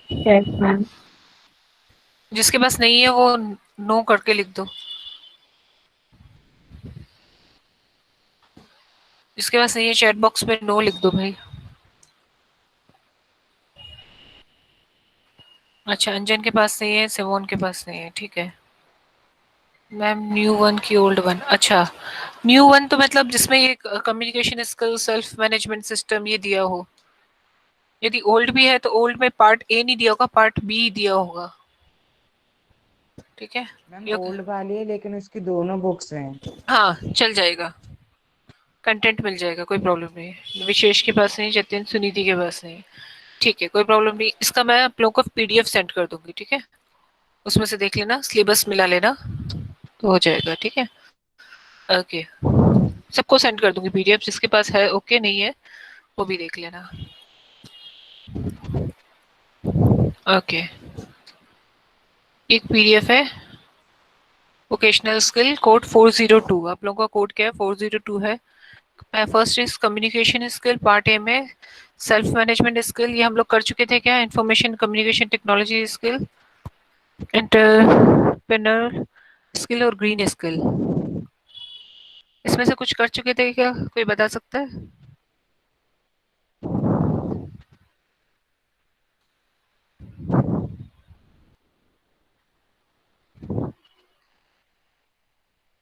Yes ma'am. जिसके पास नहीं है वो नो करके लिख दो। जिसके पास नहीं है चैट बॉक्स में नो लिख दो भाई। अच्छा, अंजन के पास नहीं है, सिमोन के पास नहीं है, ठीक है। मैम न्यू वन की ओल्ड वन, अच्छा। न्यू वन तो मतलब जिसमें ये communication skill, self management system ये दिया हो। यदि ओल्ड भी है तो ओल्ड में पार्ट ए नहीं दिया होगा, पार्ट बी दिया होगा। ठीक है। मैम ये ओल्ड वाली है लेकिन उसकी दोनों बुक्स हैं। हाँ चल जाएगा, कंटेंट मिल जाएगा, कोई प्रॉब्लम नहीं है। विशेष के पास नहीं, जतिन सुनीति के पास नहीं। ठीक है, कोई प्रॉब्लम नहीं, इसका मैं आप लोगों को पीडीएफ सेंड कर दूंगी, ठीक है। उसमें से देख लेना, सिलेबस मिला लेना, तो हो जाएगा, ठीक है। ओके, सबको सेंड कर दूंगी पीडीएफ, जिसके पास है ओके, नहीं है वो भी देख लेना। ओके, एक पीडीएफ है, वोकेशनल स्किल कोड 402। आप लोगों का कोड क्या है? 402 है। First is communication skill part A में। सेल्फ मैनेजमेंट स्किल ये हम लोग कर चुके थे क्या? Information communication technology skill, entrepreneur skill और ग्रीन स्किल, इसमें से कुछ कर चुके थे क्या? कोई बता सकता है?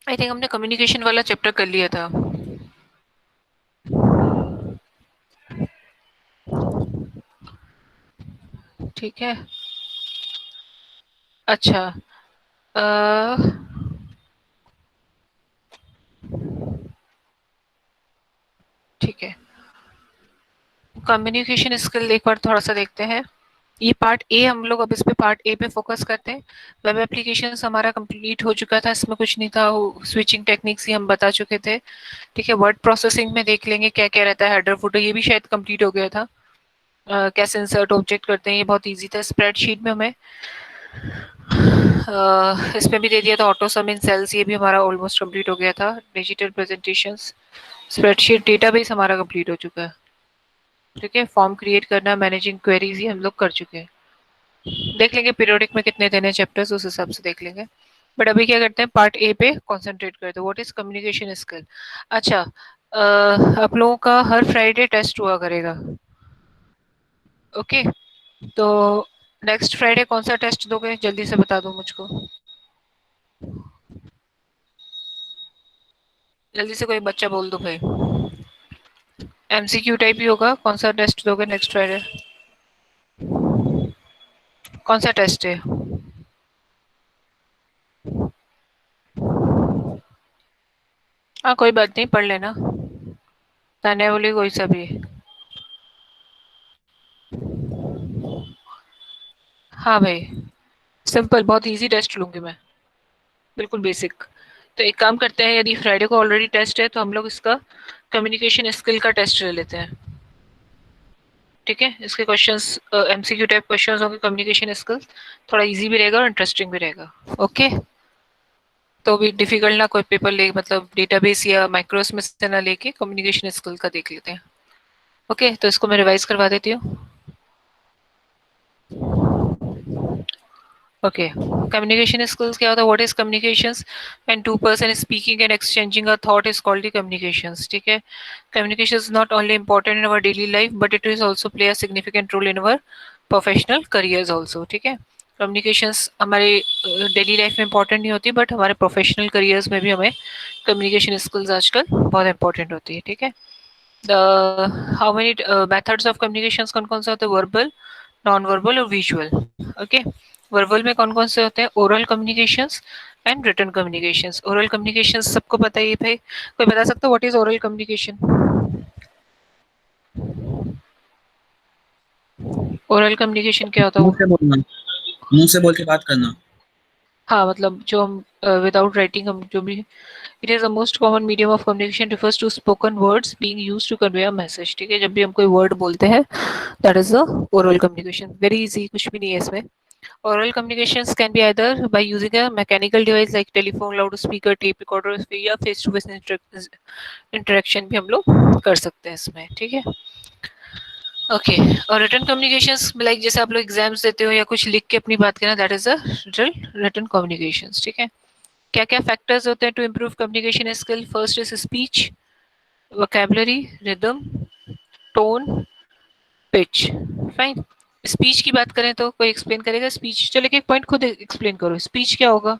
आई थिंक हमने कम्युनिकेशन वाला चैप्टर कर लिया था। ठीक है। अच्छा, अ, ठीक है, कम्युनिकेशन स्किल एक बार थोड़ा सा देखते हैं। ये पार्ट ए, हम लोग अब इस पे पार्ट ए पे फोकस करते हैं। वेब एप्लीकेशंस हमारा कंप्लीट हो चुका था, इसमें कुछ नहीं था, स्विचिंग टेक्निक्स ही हम बता चुके थे। ठीक है, वर्ड प्रोसेसिंग में देख लेंगे क्या क्या रहता है, हेडर फुटर ये भी शायद कंप्लीट हो गया था। कैसे इंसर्ट ऑब्जेक्ट करते हैं ये बहुत इजी था। स्प्रेडशीट में हमें इसमें भी दे दिया था, ऑटो सम इन सेल्स ये भी हमारा ऑलमोस्ट कंप्लीट हो गया था। डिजिटल प्रेजेंटेशंस, स्प्रेडशीट डेटाबेस हमारा कंप्लीट हो चुका है। ठीक है, फॉर्म क्रिएट करना, मैनेजिंग क्वेरीज ये हम लोग कर चुके हैं। देख लेंगे पीरियोडिक में कितने देने चैप्टर्स, उस हिसाब से देख लेंगे। बट अभी क्या करते हैं, पार्ट ए पे कंसंट्रेट करते हैं। What is communication skill. अच्छा, आप लोगों का हर फ्राइडे टेस्ट हुआ करेगा। ओके, तो नेक्स्ट फ्राइडे कौन सा टेस्ट दोगे, जल्दी से बता दो मुझको। जल्दी से कोई बच्चा बोल दो भाई। एमसीक्यू टाइप ही होगा, कौन सा टेस्ट दोगे नेक्स्ट फ्राइडे? कौन सा टेस्ट है? हाँ कोई बात नहीं, पढ़ लेना, तान्या बोली कोई सा भी। हाँ भाई, सिंपल, बहुत इजी टेस्ट लूंगी मैं, बिल्कुल बेसिक। तो एक काम करते हैं, यदि फ्राइडे को ऑलरेडी टेस्ट है तो हम लोग इसका कम्युनिकेशन स्किल का टेस्ट ले लेते हैं। ठीक है, इसके क्वेश्चंस एमसीक्यू टाइप क्वेश्चंस होंगे, कम्युनिकेशन स्किल्स, थोड़ा इजी भी रहेगा और इंटरेस्टिंग भी रहेगा। ओके, तो भी डिफिकल्ट ना कोई पेपर ले, मतलब डेटाबेस या माइक्रोस में से ना लेके कम्युनिकेशन स्किल का देख लेते हैं। ओके, तो इसको मैं रिवाइज करवा देती हूँ। ओके, कम्युनिकेशन स्किल्स क्या होता है? What is communications? When two person speaking and exchanging a thought is called the communications. ठीक है, communication is not only important in our daily life but it is also play a significant role in our professional careers also। ठीक है, communications हमारे daily life में important नहीं होती, but हमारे professional careers में भी हमें कम्युनिकेशन स्किल्स आजकल बहुत इंपॉर्टेंट होती है। ठीक है, how many methods of communications कौन कौन से होते हैं? वर्बल, नॉन वर्बल और विजुअल। ओके, वर्बल में कौन कौन से होते हैं? Oral communications and written communications. Oral communications सबको पता ही है भाई, कोई बता सकता है what is oral communication? Oral communication क्या होता मुंह है? से बोलना, मुंह से बोल के बात करना। हाँ मतलब जो हम विदाउट राइटिंग हम जो भी, it is the most common medium of communication, refers to spoken words being used to convey a message. ठीक है, जब भी हम कोई वर्ड बोलते हैं, that is the oral communication. Very easy, कुछ भी नहीं है इसमें। Oral communications can be either by using a mechanical device like telephone, loud speaker, tape recorder, या फेस टू फेस इंटरेक्शन भी हम लोग कर सकते हैं इसमें। ठीक है, ओके। और रिटन कम्युनिकेशंस लाइक जैसे आप लोग एग्जाम्स देते हो या कुछ लिख के अपनी बात करना, that is a written communications, ठीक है। क्या क्या फैक्टर्स होते हैं to improve communication skill? First is speech, vocabulary, rhythm, tone, pitch. Fine. Speech की बात करें तो कोई एक्सप्लेन करेगा स्पीच? चलो एक पॉइंट खुद एक्सप्लेन करो, स्पीच क्या होगा?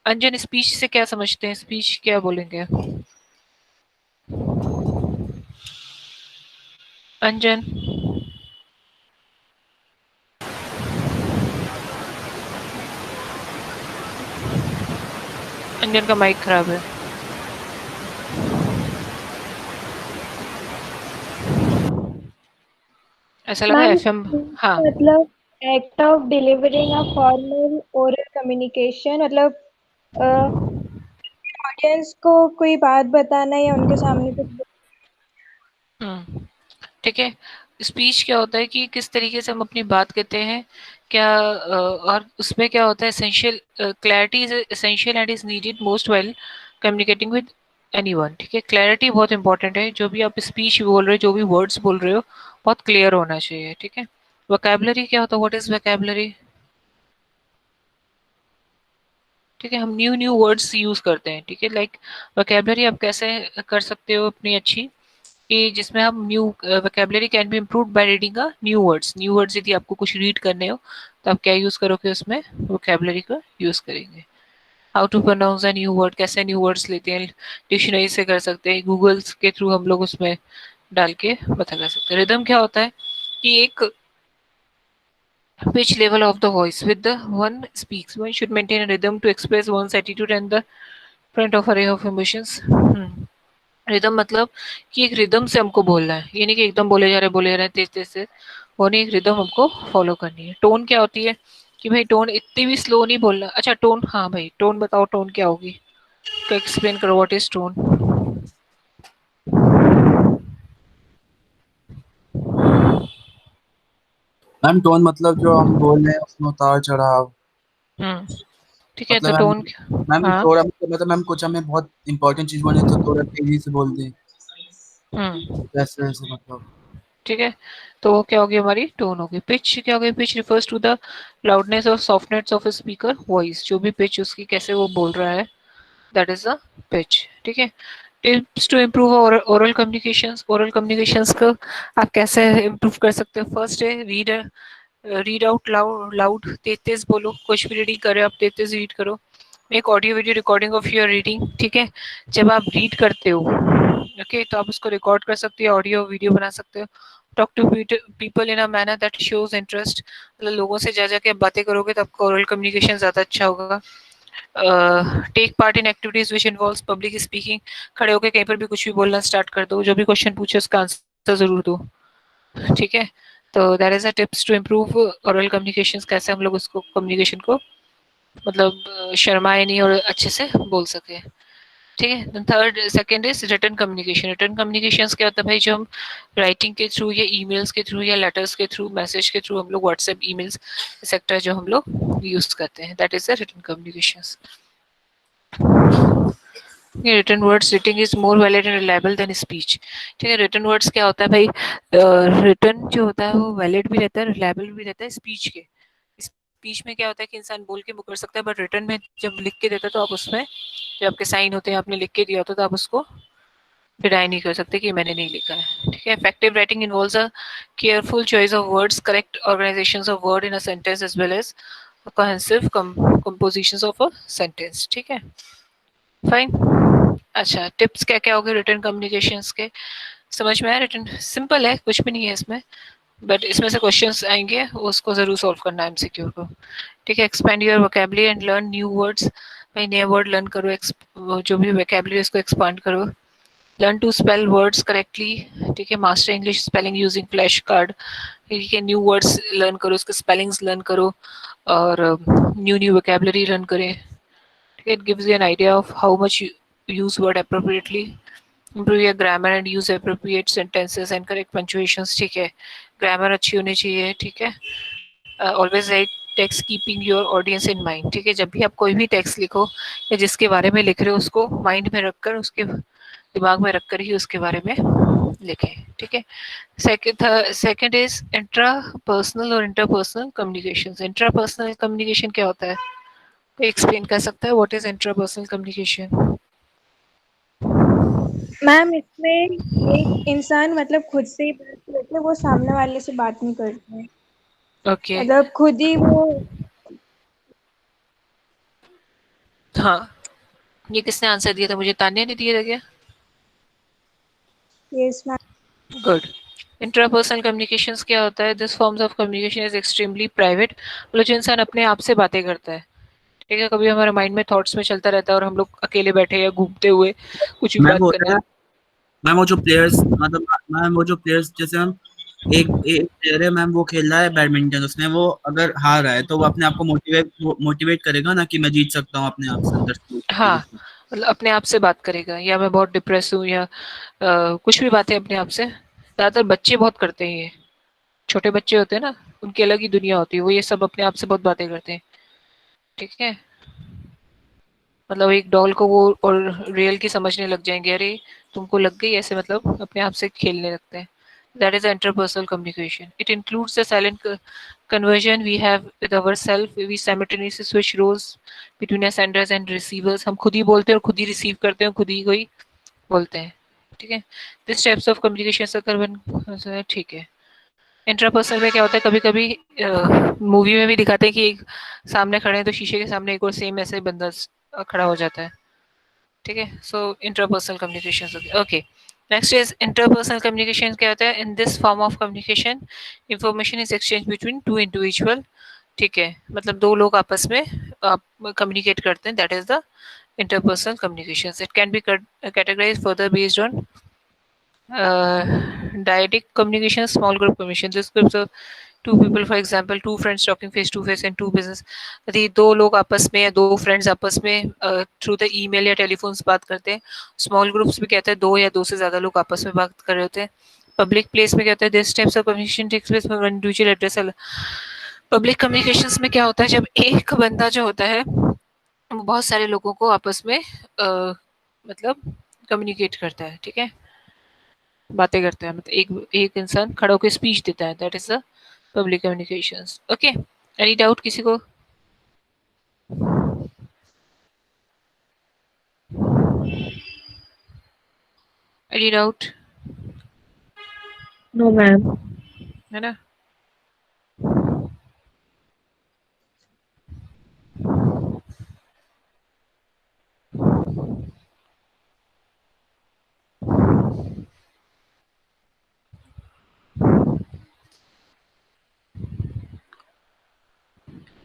अंजन, स्पीच से क्या समझते हैं? स्पीच क्या बोलेंगे अंजन? अंजन का माइक खराब है। ऐसा लगा मैम, एफएम। हाँ। मतलब act of delivering a formal oral communication, मतलब ऑडियंस को कोई बात बताना या उनके सामने कुछ हम्म, ठीक है। स्पीच क्या होता है कि किस तरीके से हम अपनी बात कहते हैं, क्या और उसमें क्या होता है, essential clarity is essential and is needed most well communicating with anyone, ठीक है। क्लैरिटी बहुत इंपॉर्टेंट है, जो भी आप स्पीच बोल रहे हो, जो भी वर्ड्स बोल रहे हो, बहुत क्लियर होना चाहिए, ठीक है। वोकैबुलरी क्या होता है? What is vocabulary? ठीक है, हम न्यू न्यू वर्ड्स यूज करते हैं, ठीक है। लाइक वोकैबुलरी आप कैसे कर सकते हो अपनी अच्छी, कि जिसमें हम new vocabulary can be improved by reading a new words. New words यदि आपको कुछ रीड करने हो तो आप क्या यूज करोगे उसमें? वोकैबुलरी का यूज करेंगे। How to pronounce a new word, कैसे न्यू वर्ड्स लेते हैं, डिक्शनरी से कर सकते हैं, गूगल के थ्रू हम लोग उसमें डाल के पता कर सकते हैं। रिदम क्या होता है कि एक pitch level of the voice with the one speaks, one should maintain a rhythm to express one's attitude and the front of array of emotions। Rhythm मतलब कि एक रिदम से हमको बोलना है, ये नहीं कि एकदम बोले जा रहे तेज तेज से, वो नहीं, एक रिदम हमको फॉलो करनी है। टोन क्या होती है कि भाई टोन इतनी भी स्लो नहीं बोलना। अच्छा टोन, हाँ भाई टोन बताओ, टोन क्या होगी? तो एक्सप्लेन करो what is tone. Ma'am tone मतलब जो हम बोल रहे हैं उसमें उतार चढ़ाव। हम्म, ठीक है, तो मतलब मैम, टोन। मैम हाँ। थोड़ा मतलब मैम कुछ हमें बहुत इंपॉर्टेंट चीज बोले तो थोड़ा तेजी से बोल दें, हम्म, वैसे वैसे मतलब। ठीक है। तो वो क्या होगी? हमारी टोन होगी। पिच क्या होगी? Pitch refers to the loudness और सॉफ्टनेस ऑफ स्पीकर वॉइस, जो भी पिच उसकी कैसे वो बोल रहा है, दैट इज द पिच, ठीक है। Tips to improve oral communications, oral communications को आप कैसे इम्प्रूव कर सकते हो? फर्स्ट है रीड आउट लाउड, लाउड तेज तेज बोलो, कुछ भी रीडिंग कर रहे हो आप तेज तेज रीड करो। एक audio video recording of your reading, ठीक है। जब आप रीड करते हो, ओके, तो आप उसको रिकॉर्ड कर सकते हो, ऑडियो वीडियो बना सकते हो। Talk to people in a manner that shows interest, मतलब लोगों से जा जाके आप बातें करोगे तो आपका ओरल कम्युनिकेशन ज़्यादा अच्छा होगा। Take part in activities which involves public speaking, खड़े होकर कहीं पर भी कुछ भी बोलना स्टार्ट कर दो, जो भी क्वेश्चन पूछे उसका आंसर जरूर दो, ठीक है। तो that is a tips to improve oral communication, कैसे हम लोग उसको कम्युनिकेशन को मतलब शर्माए नहीं और अच्छे से बोल सके, ठीक है। Third second is written communication. Written communication क्या होता है भाई? जो हम राइटिंग के थ्रू या ईमेल्स के थ्रू या लेटर्स के थ्रू, मैसेज के थ्रू, हम लोग व्हाट्सएप, ईमेल्स एक्सेट्रा जो हम लोग यूज करते हैं, that is the written communication. Written words, reading is more valid and reliable than speech, ठीक है। रिटन वर्ड्स क्या होता है भाई? रिटन जो होता है वो वैलिड भी रहता है, रिलायबल भी रहता है स्पीच के। स्पीच में क्या होता है कि इंसान बोल के मुकर सकता है, बट रिटन में जब लिख के देता है तो आप उसमें जो आपके साइन होते हैं, आपने लिख के दिया होता है, तो आप उसको डिनाई नहीं कर सकते कि मैंने नहीं लिखा है, ठीक है। Effective writing involves a careful choice of words, correct organisation of word in a sentence as well as cohesive compositions of a sentence, ठीक है। फाइन। अच्छा टिप्स क्या क्या होंगे रिटन कम्युनिकेशंस के? समझ में आया? रिटन सिंपल है, कुछ भी नहीं है इसमें, बट इसमें से क्वेश्चंस आएंगे, उसको जरूर सॉल्व करना है एमसीक्यू को, ठीक है। Expand your vocabulary and learn new words, भाई नए वर्ड लर्न करो, जो भी वोकैबुलरी उसको एक्सपांड करो। Learn to spell words correctly, ठीक है। Master English spelling using flash card, ठीक है। न्यू वर्ड्स लर्न करो, उसके स्पेलिंग्स लर्न करो, और न्यू न्यू वोकैबुलरी लर्न करें। It gives you an idea of how much you use word appropriately. Improve your grammar and use appropriate sentences and correct punctuations, ठीक है। Grammar अच्छी होनी चाहिए, ठीक है। Always right text keeping your audience in mind, ठीक है। जब भी आप कोई भी टेक्स्ट लिखो या जिसके बारे में लिख रहे हो उसको माइंड में रखकर, उसके दिमाग में रखकर ही उसके बारे में लिखें, ठीक है। सेकंड इज इंट्रा पर्सनल और interpersonal communications. Intra personal communication क्या होता है, कोई एक्सप्लेन कर सकता है what is intra personal communication? Ma'am इसमें एक इंसान मतलब खुद से ही बात करते हैं, वो सामने वाले से बात नहीं करते हैं, ओके, मतलब खुद ही वो। हाँ, ये किसने आंसर दिया था, मुझे तान्या ने दिया था क्या? Yes ma'am. Good. Intrapersonal communications क्या होता है, this forms of communication is extremely private, मतलब जो इंसान अपने आप से बातें करता है, ठीक है, कभी हमारे माइंड में थॉट्स में चलता रहता है और हम लोग अकेले बैठे या घूमते हुए कुछ भी मैम बात वो करने है, लग। मैम वो जो प्लेयर्स मतलब मैम वो जो प्लेयर्स जैसे हम एक एक प्लेयर है मैम, वो खेल रहा है बैडमिंटन, उसने वो अगर हार रहा है तो वो अपने आप को मोटिवेट करेगा ना कि मैं जीत सकता हूँ, अपने आप से अंदर से हाँ, motivation। मतलब अपने आप से बात करेगा, या मैं बहुत डिप्रेस हूँ, या कुछ भी बातें अपने आप से। ज़्यादातर बच्चे बहुत करते हैं ये, छोटे बच्चे होते हैं ना, उनकी अलग ही दुनिया होती है, वो ये सब अपने आप से बहुत बातें करते हैं, ठीक है। मतलब एक डॉल को वो और रियल की समझने लग जाएंगे, अरे तुमको लग गई ऐसे, मतलब अपने आप से खेलने लगते हैं। That is interpersonal communication. It includes the silent conversion we have with ourselves. We simultaneously switch roles between us senders and receivers. हम खुद ही बोलते हैं और खुद ही रिसीव करते हैं, खुद ही कोई बोलते हैं, ठीक है। दिस टाइप्स ऑफ कम्युनिकेशन अगर ठीक है। इंट्रापर्सनल में क्या होता है, कभी कभी मूवी में भी दिखाते हैं कि एक सामने खड़े हैं तो शीशे के सामने एक और सेम ऐसे ही बंदा खड़ा हो जाता है, ठीक है। So interpersonal communication, okay. Next is interpersonal communication क्या होता है, in this form of communication information is exchange between two individual, ठीक है, मतलब दो लोग आपस में कम्युनिकेट करते हैं, that is the interpersonal communications. It can be categorized further based on dyadic communication, small group communication. This groups of two people, for example, two friends talking face to face, and two business, यदि दो लोग आपस में या दो friends आपस में through the email या टेलीफोन बात करते हैं। स्मॉल ग्रुप्स भी कहते हैं दो या दो से ज्यादा लोग आपस में बात कर रहे होते हैं। पब्लिक प्लेस में कहते हैं this types of communication takes place when individual address. Public communications में क्या होता है, जब एक बंदा जो होता है वो बहुत सारे लोगों को आपस में मतलब कम्युनिकेट करता है, ठीक है, बातें करता है, मतलब एक एक इंसान खड़ा होकर स्पीच देता है, that is the public communications, okay. Any doubt किसी को? Any doubt? No ma'am. है ना?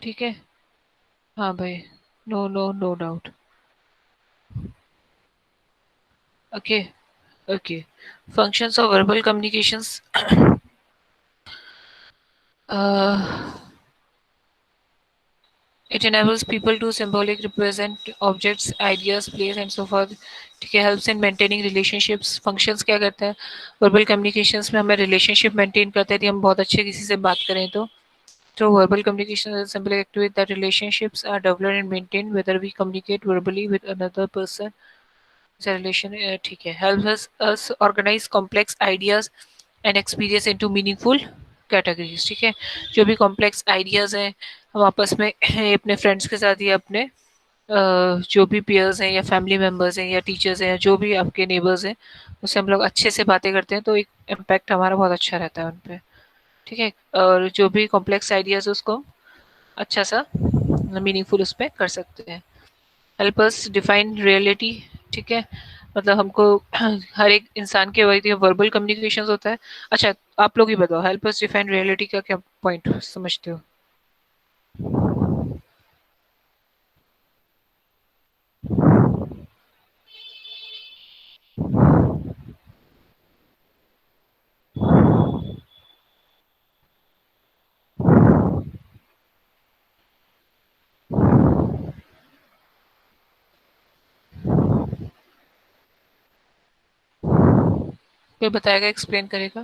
ठीक है, हाँ भाई, no no no doubt, okay okay. Functions of verbal communications, it enables people to symbolically represent objects, ideas, place and so forth, ठीक है। helps in maintaining relationships, functions क्या करता है, verbal communications में हमें relationship maintain करता है, यदि हम बहुत अच्छे किसी से बात करें तो through verbal communication is simply activate that relationships are developed and maintained whether we communicate verbally with another person, relation, ठीक है। helps us organize complex ideas and experience into meaningful categories, ठीक है। जो भी complex ideas हैं हम आपस में अपने फ्रेंड्स के साथ या अपने जो भी peers हैं या फैमिली मेम्बर्स हैं या टीचर्स हैं या जो भी आपके नेबर्स हैं, उससे हम लोग अच्छे से बातें करते हैं तो एक इम्पैक्ट हमारा बहुत अच्छा रहता है उन पे, ठीक है। और जो भी कॉम्प्लेक्स आइडियाज उसको अच्छा सा मीनिंगफुल उस पर कर सकते हैं। हेल्प अस डिफाइन रियलिटी, ठीक है, मतलब हमको हर एक इंसान के वही वर्बल कम्युनिकेशन होता है। अच्छा, आप लोग ही बताओ, हेल्प अस डिफाइन रियलिटी का क्या पॉइंट समझते हो? कोई बताएगा, एक्सप्लेन करेगा?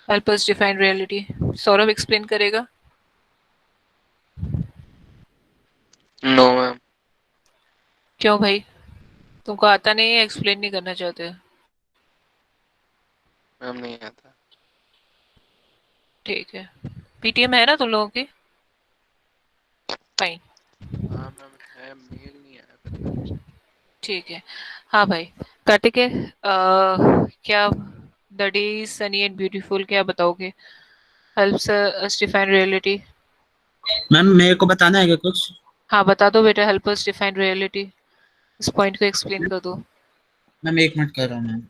Help us define reality, Saurabh explain करेगा? No ma'am. क्यों भाई, तुमको आता नहीं है, एक्सप्लेन नहीं करना चाहते? मैम नहीं आता। ठीक है, पीटीएम है ना तुम लोगों की? फाइन, हाँ मैम है, मेल नहीं आया पता नहीं। ठीक है। हाँ भाई, कार्तिक है, क्या the day is Sunny and beautiful क्या बताओगे? Helps us define reality. Ma'am मेरे को बताना है क्या कुछ? हाँ बता दो बेटा, हेल्प अस डिफाइन रियलिटी, इस पॉइंट को एक्सप्लेन कर दो। मैम 1 मिनट कर रहा हूँ मैम।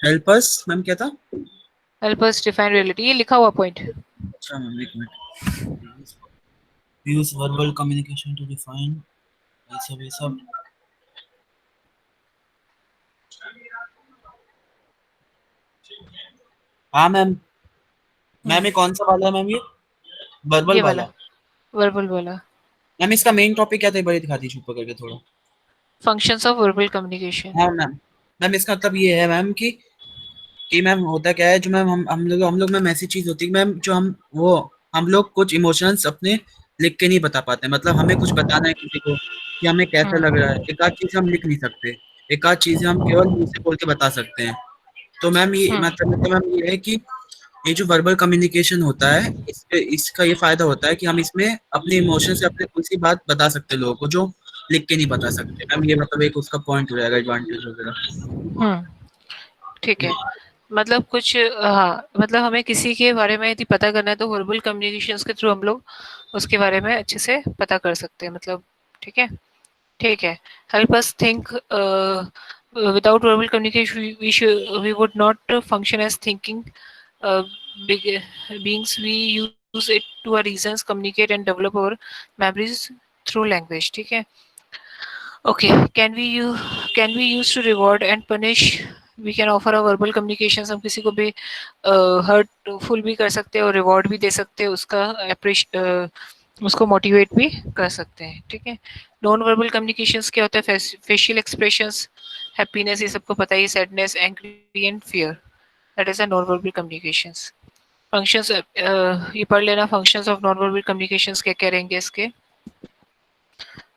हेल्प अस मैम क्या था? हेल्प अस डिफाइन रियलिटी, ये लिखा हुआ पॉइंट। अच्छा ma'am 1 minute. Use verbal communication to define, ये सब। हाँ मैम। मैम ये कौन सा वाला है मैम, ये वर्बल ये वाला वाला? वर्बल वाला मैम इसका मेन टॉपिक क्या था, एक बार दिखा दीजिए ऊपर करके थोड़ा। Functions of verbal communication. हाँ मैम। मैम इसका मतलब ये है मैम कि मैम होता क्या है, जो मैम हम लोग मैम ऐसी चीज होती है मैम, जो हम लोग कुछ इमोशंस अपने लिख के नहीं बता पाते। मतलब हमें कुछ बताना है किसी को कि हमें कैसा लग रहा है, एक आध चीज हम लिख नहीं सकते, एक आध चीज हम केवल मुंह से बोल के बता सकते हैं। तो मैम ये मतलब मैम ये है कि ये जो वर्बल कम्युनिकेशन होता है, इसका ये फायदा होता है कि हम इसमें अपने इमोशन से अपने कुछ सी बात बता सकते हैं लोगों को, जो लिख के नहीं बता सकते। मैम ये मतलब एक उसका पॉइंट हो जाएगा, एडवांटेज वगैरह। ठीक है, मतलब कुछ हाँ, मतलब हमें किसी के बारे में यदि पता करना है तो वर्बल कम्युनिकेशंस के थ्रू हम लोग उसके बारे में अच्छे से पता कर सकते हैं, मतलब ठीक है। ठीक है, help us think, without verbal communication we would not function as thinking beings. We use it to our reasons, communicate and develop our memories through language. ठीक है, okay, can we use to reward and punish? We can offer a verbal communications, हम किसी को भी hurtful भी कर सकते हैं और रिवॉर्ड भी दे सकते हैं, उसका उसको मोटिवेट भी कर सकते हैं। ठीक है, नॉन वर्बल कम्युनिकेशंस क्या होता है? फेशियल एक्सप्रेशंस, हैप्पीनेस, ये सबको पता ही, sadness, angry and fear, that is a non verbal communications. Functions, ये पढ़ लेना, functions of non verbal communications क्या क्या रहेंगे इसके।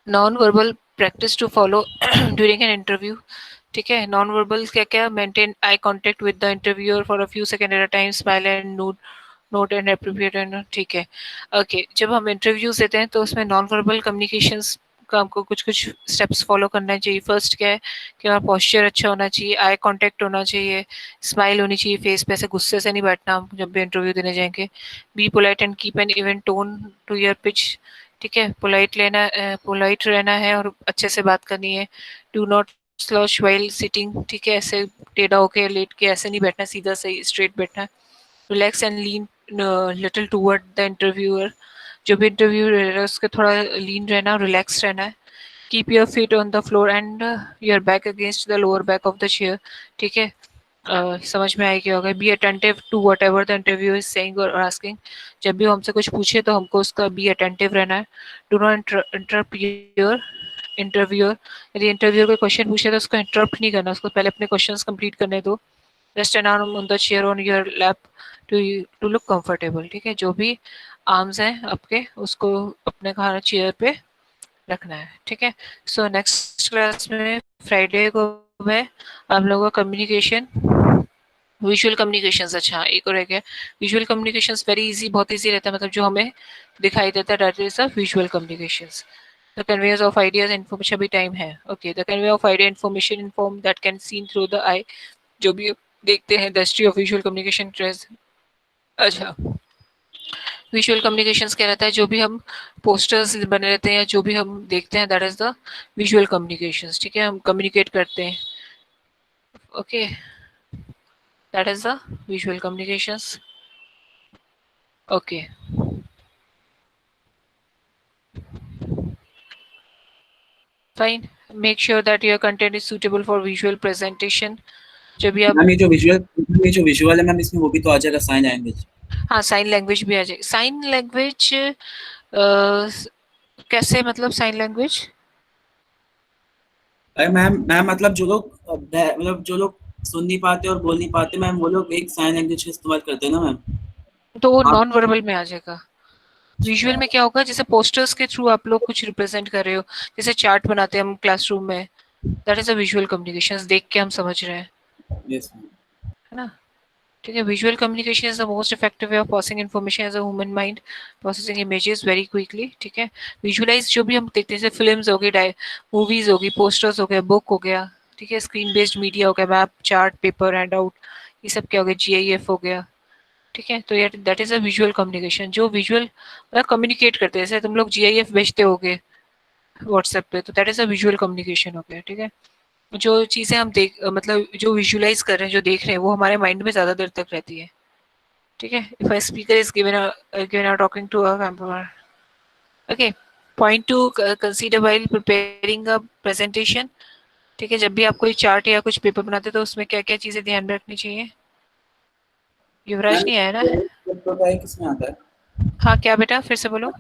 Non verbal practice to follow during an interview. ठीक है, नॉन वर्बल क्या क्या? Maintain eye contact with the interviewer for a few second at a time, smile and nod and appropriate and, ठीक है। ओके, जब हम इंटरव्यूज देते हैं तो उसमें नॉन वर्बल कम्युनिकेशंस का हमको कुछ कुछ स्टेप्स फॉलो करना चाहिए। फर्स्ट क्या है कि हमारा पोस्चर अच्छा होना चाहिए, आई कांटेक्ट होना चाहिए, स्माइल होनी चाहिए फेस पे, ऐसे गुस्से से नहीं बैठना हम जब भी इंटरव्यू देने जाएंगे। Be polite and keep an even tone to your pitch. ठीक है, पोलाइट रहना है और अच्छे से बात करनी है। डू नॉट स्louch while sitting, ठीक है, ऐसे टेढ़ा होके लेट के ऐसे नहीं बैठना, सीधा सही स्ट्रेट बैठना है। Relax and lean little toward the interviewer, जो भी इंटरव्यू रह रहा है उसके थोड़ा लीन रहना, रिलैक्स रहना है। Keep your feet on the floor and your back against the lower back of the chair. ठीक है, समझ में आएगी होगा। Be attentive to whatever the interview is saying और आस्किंग, जब भी हमसे कुछ पूछे तो हमको उसका बी अटेंटिव रहना है। Do not interrupt your interviewer, यदि इंटरव्यूअर कोई क्वेश्चन पूछे तो उसको इंटरप्ट नहीं करना, उसको पहले अपने क्वेश्चंस कंप्लीट करने दो। Rest an arm on the chair on your lap to look comfortable. ठीक है, जो भी आर्म्स हैं आपके उसको अपने कहा चेयर पे रखना है। ठीक है, सो नेक्स्ट क्लास में फ्राइडे को मैं आप लोगों का कम्युनिकेशन, विजुअल कम्युनिकेशंस, अच्छा एक और है, विजुअल कम्युनिकेशंस वेरी इजी, बहुत इजी रहता है, मतलब जो हमें दिखाई देता है that is a visual communications. The conveyors of ideas information, अभी टाइम है। Okay, the convey of idea information in form that can seen through the eye, जो भी देखते हैं, the history of visual communication trace. अच्छा, visual communications क्या रहता है? जो भी हम पोस्टर्स बने रहते हैं या जो भी हम देखते हैं that is the visual communications. ठीक है, हम कम्युनिकेट करते हैं। Okay, that is the visual communications. Okay, fine, make sure that your content is suitable for visual presentation। जब भी आप, मैम ये जो विजुअल है मैम, इसमें वो भी तो आ जाएगा, साइन लैंग्वेज। हाँ साइन लैंग्वेज भी आ जाएगी। साइन लैंग्वेज कैसे, मतलब साइन लैंग्वेज? अरे मैम मैम मतलब जो लोग सुन नहीं पाते और बोल नहीं पाते मैम, वो लोग एक साइन लैंग्वेज का इस्तेमाल करते हैं ना मैम। तो वो आप नॉन वर्बल में आ जाएगा। विजुअल में क्या होगा, जैसे पोस्टर्स के थ्रू आप लोग कुछ रिप्रेजेंट कर रहे हो, जैसे चार्ट बनाते हैं हम क्लासरूम में, that is a visual communication, देख के हम समझ रहे हैं, यस मैम। है ना। ठीक है, visual communication is the most effective way of passing information as a human mind processing images very quickly. ठीक है, विजुअलाइज जो भी हम देखते हैं, जैसे फिल्म्स हो गई, मूवीज होगी, पोस्टर्स हो गया, बुक हो गया, ठीक है, स्क्रीन बेस्ड मीडिया हो गया, map, chart, paper, hand out, ये सब क्या हो गया, GIF हो गया। ठीक है, तो यार that is a visual communication, जो विजुअल मतलब कम्युनिकेट करते हैं, जैसे तुम लोग GIF भेजते होगे व्हाट्सएप पे, तो that is a visual communication हो गया। ठीक है, जो चीजें हम देख मतलब जो विजुअलाइज कर रहे हैं, जो देख रहे हैं, वो हमारे माइंड में ज्यादा देर तक रहती है। ठीक है, if a speaker is given a talking to a camera. Okay, point to consider while preparing a presentation. ठीक है, जब भी आप कोई चार्ट या कुछ पेपर बनाते हैं, तो उसमें क्या क्या चीजें ध्यान में रखनी चाहिए। युवराज मैम नहीं आया ना। स्क्रिप्ट होता है किसमें आता है? हाँ क्या बेटा, फिर से बोलो।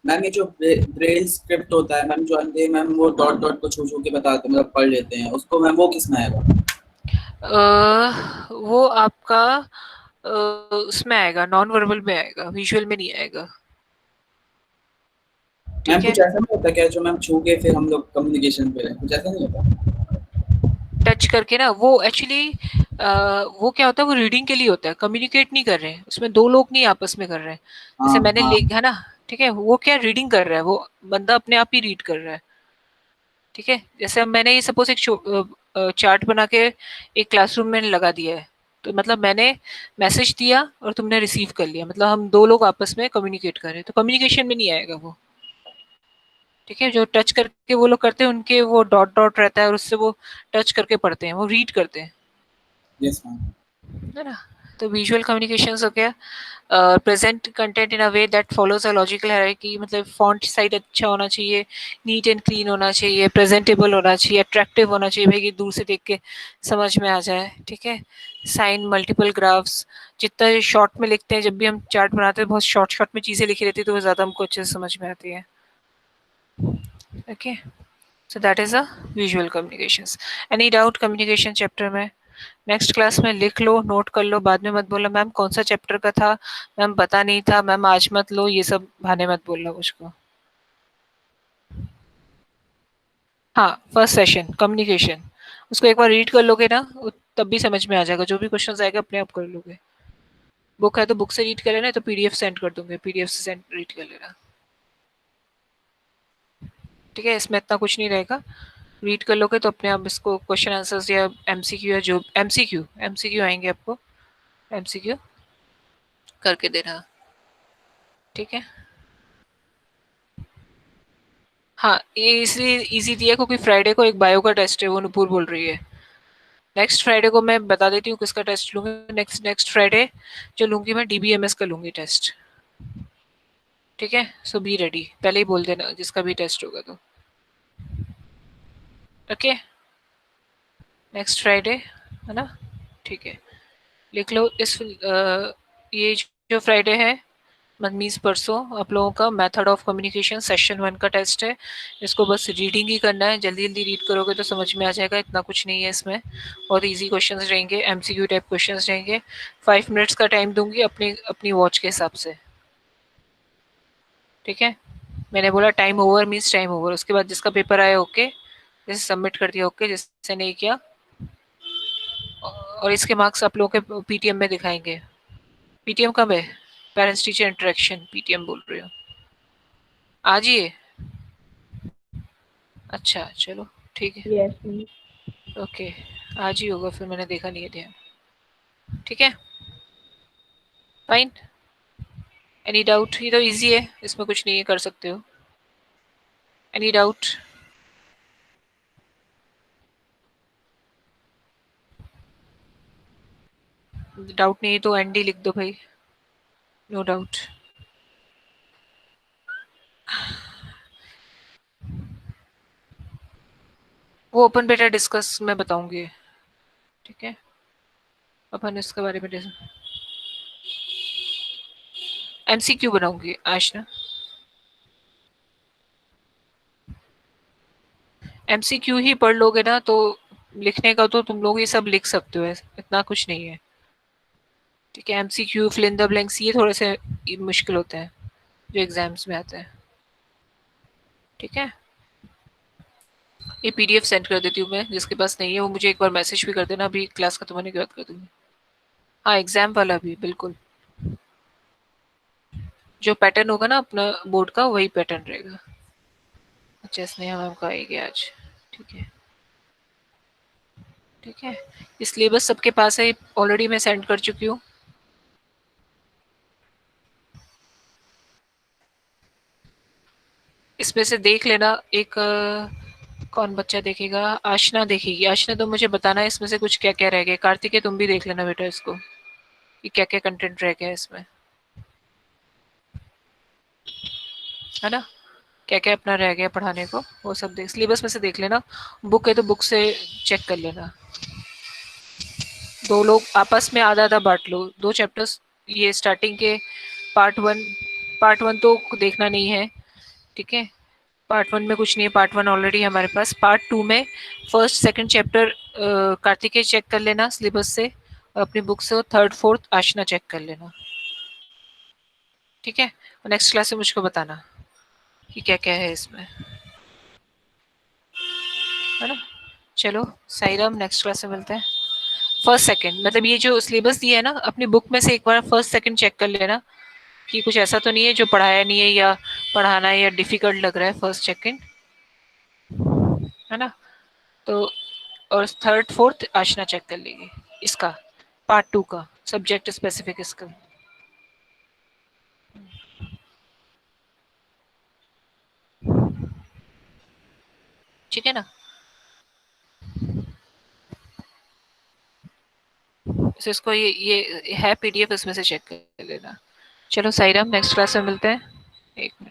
मैम ये जो ब्रेल स्क्रिप्ट होता है मैम, जो अंधे मैम वो डॉट डॉट को छू छू के बताते हैं, मतलब पढ़ लेते हैं उसको मैम, वो किसमें आएगा? वो आपका उसमें आएगा, नॉन वर्बल में आएगा, विजुअल में नहीं आएगा। मैम ठीक है, कुछ ऐसा नहीं होता क्या जो मैम छू के फिर हम लोग कम्युनिकेशन पे रहें, कुछ ऐसा नहीं होता? टच करके ना, वो एक्चुअली वो क्या होता है, वो रीडिंग के लिए होता है, कम्युनिकेट नहीं कर रहे हैं उसमें, दो लोग नहीं आपस में कर रहे हैं। हाँ जैसे मैंने हाँ। लिखा ना, ठीक है, वो क्या रीडिंग कर रहा है, वो बंदा अपने आप ही रीड कर रहा है। ठीक है, जैसे अब मैंने ये सपोज एक चार्ट बना के एक क्लासरूम में लगा दिया है, तो मतलब मैंने मैसेज दिया और तुमने रिसीव कर लिया, मतलब हम दो लोग आपस में कम्युनिकेट कर रहे हैं, तो कम्युनिकेशन में नहीं आएगा वो। ठीक है, जो टच करके वो लोग करते हैं, उनके वो डॉट डॉट रहता है, और उससे वो टच करके पढ़ते हैं, वो रीड करते हैं, यस मैम। है ना। तो विजुअल कम्युनिकेशंस हो गया, present content in a way that follows a logical hierarchy, मतलब फॉन्ट साइज अच्छा होना चाहिए, नीट एंड क्लीन होना चाहिए, प्रेजेंटेबल होना चाहिए, अट्रैक्टिव होना चाहिए, भाई कि दूर से देख के समझ में आ जाए। ठीक है, साइन, मल्टीपल ग्राफ्स, जितना शॉर्ट में लिखते हैं, जब भी हम चार्ट बनाते हैं, बहुत शॉर्ट शॉर्ट में चीज़ें लिखी रहती है, तो वो ज़्यादा हमको अच्छे से समझ में आती है। Okay, so that is a visual communications. Any doubt communication chapter में? नेक्स्ट क्लास में लिख लो, नोट कर लो, बाद में मत बोलना मैम कौन सा चैप्टर का था, मैम पता नहीं था, मैम आज मत लो, ये सब बहाने मत बोलना मुझको। हाँ, फर्स्ट सेशन कम्युनिकेशन, उसको एक बार रीड कर लोगे ना, तब भी समझ में आ जाएगा, जो भी क्वेश्चन आएगा अपने आप कर लोगे। बुक है तो बुक से रीड कर लेना, तो PDF सेंड कर दूंगे, PDF से सेंड रीड कर लेना। ठीक है, इसमें इतना कुछ नहीं रहेगा, रीड कर लोगे तो अपने आप इसको क्वेश्चन आंसर्स या MCQ, या जो MCQ आएंगे आपको, MCQ करके देना। ठीक है, हाँ, ये इसलिए इजी दिया क्योंकि फ्राइडे को एक बायो का टेस्ट है, वो नुपुर बोल रही है। नेक्स्ट फ्राइडे को मैं बता देती हूँ किसका टेस्ट लूंगी, नेक्स्ट नेक्स्ट फ्राइडे जो लूंगी मैं DBMS का लूंगी टेस्ट। ठीक है, सो बी रेडी, पहले ही बोल देना जिसका भी टेस्ट होगा तो। ओके, नेक्स्ट फ्राइडे, है ना। ठीक है, लिख लो इस ये जो फ्राइडे है, मीन्स परसों, आप लोगों का मेथड ऑफ कम्युनिकेशन सेशन 1 का टेस्ट है। इसको बस रीडिंग ही करना है, जल्दी जल्दी रीड करोगे तो समझ में आ जाएगा, इतना कुछ नहीं है इसमें, बहुत इजी क्वेश्चंस रहेंगे, MCQ टाइप क्वेश्चंस रहेंगे। 5 मिनट्स का टाइम दूंगी अपनी अपनी वॉच के हिसाब से। ठीक है, मैंने बोला time over means time over, उसके बाद जिसका पेपर आया ओके, जैसे सबमिट कर दिया ओके, जिससे नहीं किया, और इसके मार्क्स आप लोगों के PTM में दिखाएंगे। PTM कब है? पेरेंट्स टीचर इंटरेक्शन, PTM बोल रही हूँ, आज ही है? अच्छा चलो ठीक है, यस। ओके, आज ही होगा फिर, मैंने देखा नहीं है ध्यान। ठीक है, फाइन। Any doubt? ये तो इजी है, इसमें कुछ नहीं है, कर सकते हो। Any doubt? डाउट नहीं है तो ND लिख दो भाई, नो डाउट। वो अपन बेटा डिस्कस मैं बताऊंगी। ठीक है, अपन इसके बारे में MCQ बनाऊंगी आज ना, MCQ ही पढ़ लोगे ना तो लिखने का तो तुम लोग ये सब लिख सकते हो, इतना कुछ नहीं है। ठीक है, MCQ fill in the blanks ये थोड़े से मुश्किल होते हैं। जो एग्जाम्स में आते हैं, ठीक है। ये पीडीएफ सेंड कर देती हूँ मैं, जिसके पास नहीं है वो मुझे एक बार मैसेज भी कर देना, अभी क्लास खत्म होने के बाद कर दूंगी। हाँ, एग्जाम वाला भी बिल्कुल, जो पैटर्न होगा ना अपना बोर्ड का वही पैटर्न रहेगा। अच्छा, स्नेहा मैम का आएगी आज, ठीक है ठीक है। इसलिए बस सबके पास है, ऑलरेडी मैं सेंड कर चुकी हूँ। इसमें से देख लेना, एक कौन बच्चा देखेगा, आशना देखेगी। आशना तो मुझे बताना है इसमें से कुछ क्या क्या रह गया। कार्तिकेय तुम भी देख लेना बेटा इसको, कि क्या क्या कंटेंट रह गया है इसमें, है ना। क्या क्या अपना रह गया पढ़ाने को वो सब देख, सिलेबस में से देख लेना। बुक है तो बुक से चेक कर लेना। दो लोग आपस में आधा आधा बांट लो, 2 चैप्टर्स ये स्टार्टिंग के। पार्ट वन तो देखना नहीं है, ठीक है। पार्ट 1 में कुछ नहीं है, पार्ट 1 ऑलरेडी हमारे पास। पार्ट 2 में first second chapter Kartikeya check कर लेना सिलेबस से और अपनी बुक से, थर्ड फोर्थ आशना चेक कर लेना, ठीक है। और नेक्स्ट क्लास में मुझको बताना कि क्या क्या है इसमें, है ना। चलो साई राम, नेक्स्ट क्लास में मिलते हैं। फर्स्ट सेकंड मतलब ये जो सिलेबस दिया है ना, अपनी बुक में से एक बार फर्स्ट सेकंड चेक कर लेना कि कुछ ऐसा तो नहीं है जो पढ़ाया नहीं है या पढ़ाना है या डिफिकल्ट लग रहा है। फर्स्ट सेकंड, है ना। तो और थर्ड फोर्थ आशना चेक कर लेगी इसका, पार्ट 2 का सब्जेक्ट स्पेसिफिक इसका, ठीक है ना। तो इसको ये है पीडीएफ, इसमें से चेक कर लेना। चलो साई राम, नेक्स्ट क्लास में मिलते हैं। 1 मिनट।